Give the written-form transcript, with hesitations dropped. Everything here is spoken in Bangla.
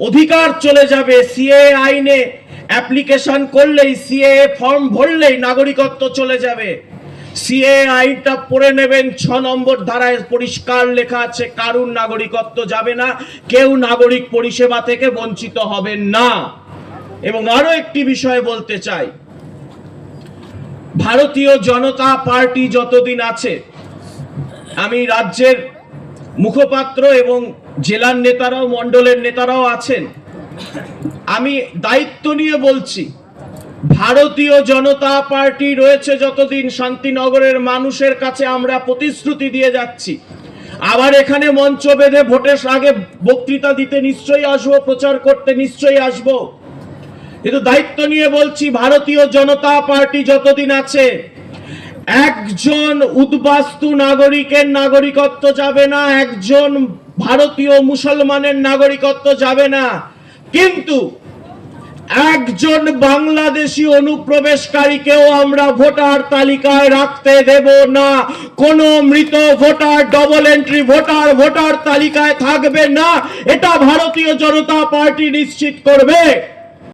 অধিকার চলে যাবে। সিএএ আইনে অ্যাপ্লিকেশন করলেই, সিএএ ফর্ম ভরলেই নাগরিকত্ব চলে যাবে। সিএএ আইনটা পড়ে নেবেন, 6 নম্বর ধারায় পরিষ্কার লেখা আছে কারুর নাগরিকত্ব যাবে না, কেউ নাগরিক পরিষেবা থেকে বঞ্চিত হবেন না। এবং আরো একটি বিষয় বলতে চাই, ভারতীয় জনতা পার্টি যতদিন আছে, আমি রাজ্যের মুখপাত্র এবং জেলার নেতারাও, মণ্ডলের নেতারাও আছেন, আমি দায়িত্ব নিয়ে বলছি, ভারতীয় জনতা পার্টি রয়েছে যতদিন, শান্তিনগরের মানুষের কাছে আমরা প্রতিশ্রুতি দিয়ে যাচ্ছি। আবার এখানে মঞ্চ বেঁধে ভোটের আগে বক্তৃতা দিতে নিশ্চয়ই আসবো, প্রচার করতে নিশ্চয়ই আসবো, কিন্তু দায়িত্ব নিয়ে বলছি, ভারতীয় জনতা পার্টি যতদিন আছে, একজন উদ্বাস্তু নাগরিকের নাগরিকত্ব যাবে না, একজন ভারতীয় মুসলমানের নাগরিকত্ব যাবে না, কিন্তু একজন বাংলাদেশি অনুপ্রবেশকারীকেও আমরা ভোটার তালিকায় রাখতে দেব না। কোন মৃত voter, double entry voter voter তালিকায় থাকবে না। এটা ভারতীয় জনতা পার্টি নিশ্চিত করবে।